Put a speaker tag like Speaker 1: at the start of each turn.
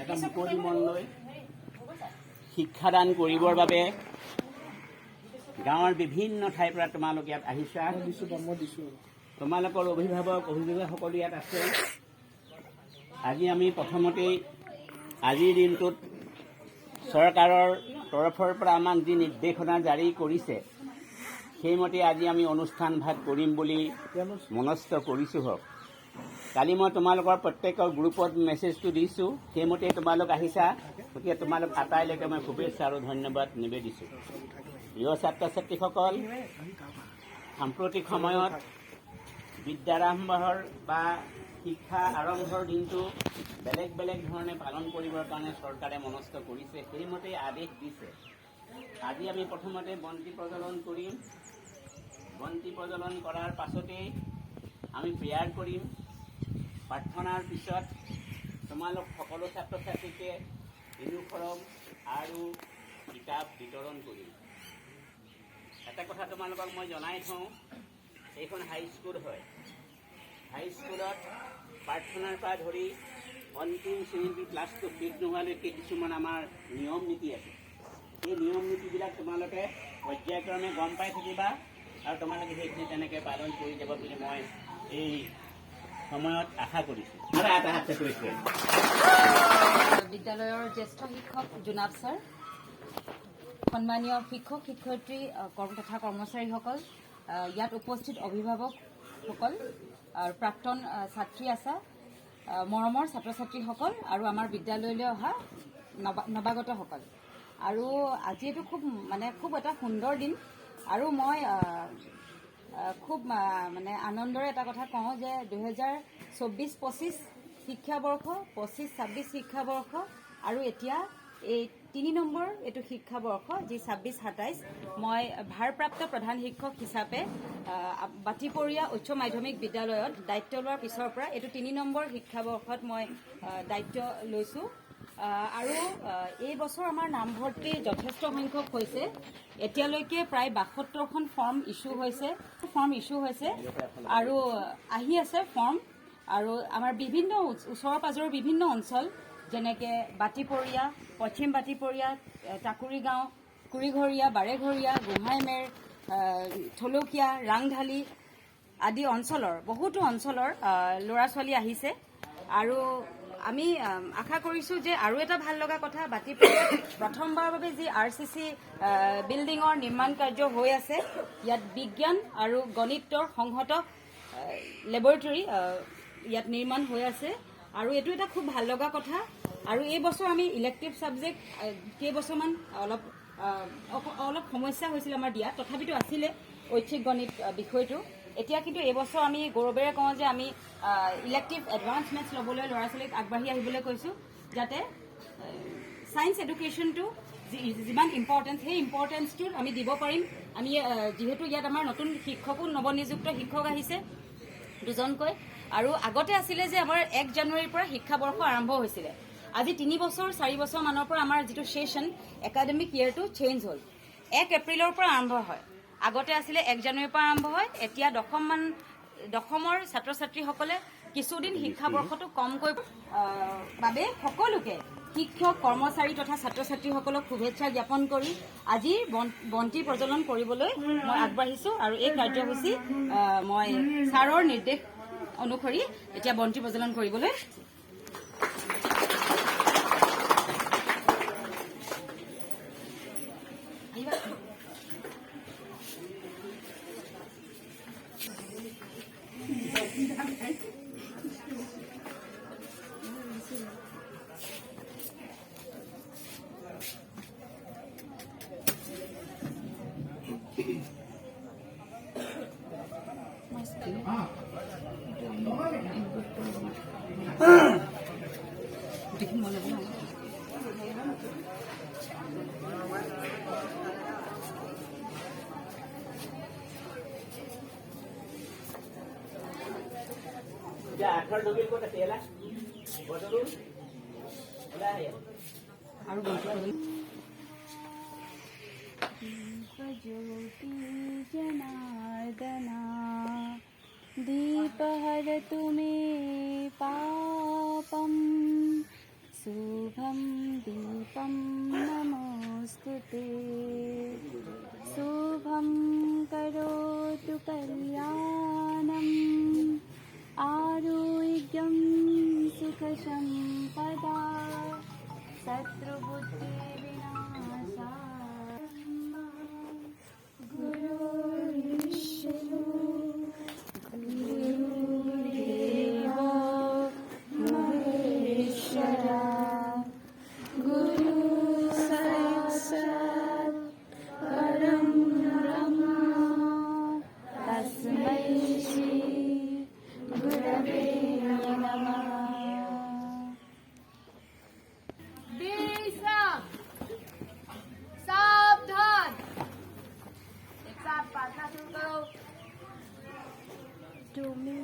Speaker 1: এটা মুকলি মন লৈ শিক্ষাদান কৰিবৰ বাবে গাঁৱৰ বিভিন্ন ঠাইৰ পৰা তোমালোক ইয়াত আহিছা। তোমালোকৰ অভিভাৱক অভিভাৱকসকলো ইয়াত আছে। আজি আমি প্ৰথমতেই আজিৰ দিনটোত চৰকাৰৰ তৰফৰ পৰা আমাক যি নিৰ্দেশনা জাৰি কৰিছে সেইমতে আজি আমি অনুষ্ঠান ভাগ কৰিম বুলি মনস্থ কৰিছোঁ। হওক, কালি মই তোমালোকৰ প্ৰত্যেকৰ গ্ৰুপত মেছেজটো দিছোঁ, সেইমতে তোমালোক আহিছা। গতিকে তোমালোক আটাইলৈকে মই শুভেচ্ছা আৰু ধন্যবাদ নিবেদিছোঁ। প্ৰিয় ছাত্ৰ ছাত্ৰীসকল, সাম্প্ৰতিক সময়ত বিদ্যাৰম্ভৰ বা শিক্ষা আৰম্ভৰ দিনটো বেলেগ বেলেগ ধৰণে পালন কৰিবৰ কাৰণে চৰকাৰে মনস্থ কৰিছে, সেইমতে আদেশ দিছে। আজি আমি প্ৰথমতে বন্তি প্ৰজ্বলন কৰিম। বন্তি প্ৰজ্বলন কৰাৰ পাছতেই আমি প্ৰেয়াৰ কৰিম। প্ৰাৰ্থনাৰ পিছত তোমালোক সকলো ছাত্ৰ ছাত্ৰীকে ইউনিফৰ্ম আৰু কিতাপ বিতৰণ কৰিম। এটা কথা তোমালোকক মই জনাই থওঁ, এইখন হাইস্কুল হয়। হাইস্কুলত প্ৰাৰ্থনাৰ পৰা ধৰি অন্তিম শ্ৰেণীৰ ক্লাছটো শেষ নোহোৱালৈকে কিছুমান আমাৰ নিয়ম নীতি আছে। এই নিয়ম নীতিবিলাক তোমালোকে পৰ্যায়ক্ৰমে গম পাই থাকিবা আৰু তোমালোকে সেইখিনি তেনেকৈ পালন কৰি যাব বুলি মই এই সময়ত আশা কৰিছোঁ।
Speaker 2: বিদ্যালয়ৰ জ্যেষ্ঠ শিক্ষক জোনাব ছাৰ, সন্মানীয় শিক্ষক শিক্ষয়িত্ৰী তথা কৰ্মচাৰীসকল, ইয়াত উপস্থিত অভিভাৱকসকল আৰু প্ৰাক্তন ছাত্ৰী আছা, মৰমৰ ছাত্ৰ ছাত্ৰীসকল আৰু আমাৰ বিদ্যালয়লৈ অহা নৱাগতসকল। আৰু আজি এইটো খুব এটা সুন্দৰ দিন। আৰু মই খুব আনন্দৰে এটা কথা কওঁ যে 2024-25 শিক্ষাবৰ্ষ, 25-26 শিক্ষাবৰ্ষ আৰু এতিয়া এই 3 নম্বৰ এইটো শিক্ষাবৰ্ষ যি 26-27 মই ভাৰপ্ৰাপ্ত প্ৰধান শিক্ষক হিচাপে বাটিপৰীয়া উচ্চ মাধ্যমিক বিদ্যালয়ত দায়িত্ব লোৱাৰ পিছৰ পৰা এইটো 3 নম্বৰ শিক্ষাবৰ্ষত মই দায়িত্ব লৈছোঁ। আৰু এই বছৰ আমাৰ নামভৰ্তি যথেষ্ট সংখ্যক হৈছে। এতিয়ালৈকে প্ৰায় 72খন ফৰ্ম ইছ্যু হৈছে আৰু আহি আছে ফৰ্ম। আৰু আমাৰ বিভিন্ন ওচৰৰ পাজৰৰ বিভিন্ন অঞ্চল যেনেকৈ বাটিপৰীয়া, পশ্চিম বাটিপৰীয়া, টাকুৰিগাঁও, কুৰিঘৰীয়া, বাৰেঘৰীয়া, গোহাঁইমেৰ, থলুকীয়া, ৰাংঢালি আদি অঞ্চলৰ বহুতো অঞ্চলৰ ল'ৰা ছোৱালী আহিছে। আৰু আমি আশা কৰিছোঁ যে আৰু এটা ভাল লগা কথা, বাটিপৰীয়াত প্ৰথমবাৰৰ বাবে যি RCC বিল্ডিঙৰ নিৰ্মাণ কাৰ্য হৈ আছে, ইয়াত বিজ্ঞান আৰু গণিতৰ সংহত লেবৰেটৰী ইয়াত নিৰ্মাণ হৈ আছে। আৰু এইটো এটা খুব ভাল লগা কথা। আৰু এই বছৰ আমি ইলেক্টিভ ছাবজেক্ট কেইবছৰমান অলপ সমস্যা হৈছিল আমাৰ দিয়া, তথাপিতো আছিলে ঐচ্ছিক গণিত বিষয়টো। এতিয়া কিন্তু এইবছৰ আমি গৌৰৱেৰে কওঁ যে আমি ইলেক্টিভ এডভান্স মেথছ ল'বলৈ ল'ৰা ছোৱালীক আগবাঢ়ি আহিবলৈ কৈছোঁ, যাতে ছায়েন্স এডুকেশ্যনটো যিমান ইম্পৰ্টেঞ্চ, সেই ইম্পৰ্টেঞ্চটো আমি দিব পাৰিম। আমি যিহেতু ইয়াত আমাৰ নতুন শিক্ষকো নৱনিযুক্ত শিক্ষক আহিছে 2জনকৈ। আৰু আগতে আছিলে যে আমাৰ 1 জানুৱাৰীৰ পৰা শিক্ষাবৰ্ষ আৰম্ভ হৈছিলে। আজি 3 বছৰ 4 বছৰ মানৰ পৰা আমাৰ যিটো ছেশ্যন একাডেমিক ইয়েৰটো চেঞ্জ হ'ল। 1 এপ্ৰিলৰ পৰা আৰম্ভ হয়। আগতে আছিলে 1 জানুৱাৰীৰ পৰা আৰম্ভ হয়। এতিয়া দশমৰ ছাত্ৰ ছাত্ৰীসকলে কিছুদিন শিক্ষাবৰ্ষটো কমকৈ বাবে সকলোকে শিক্ষক, কৰ্মচাৰী তথা ছাত্ৰ ছাত্ৰীসকলক শুভেচ্ছা জ্ঞাপন কৰি আজিৰ বন্তি প্ৰজ্বলন কৰিবলৈ মই আগবাঢ়িছোঁ। আৰু এই কাৰ্যসূচী মই ছাৰৰ নিৰ্দেশ অনুসৰি এতিয়া বন্তি প্ৰজ্বলন কৰিবলৈ
Speaker 1: Ya, akhir dulu kau tak tiada. Betul? Boleh ya.
Speaker 2: আৰু বন্তি
Speaker 3: ज्योति जनार्दना दीपहर तुमे पापम सुख सम्पदा शत्रुबुद्धिविनाशाय गुरुर्विष्णु गुरुर्देवो महेश्वरा गुरुसाक्षात् परं ब्रह्म तस्मै श्री गुरवे नमः।
Speaker 4: सावधान, एक साथ प्रार्थना शुरू करो।
Speaker 3: डोमी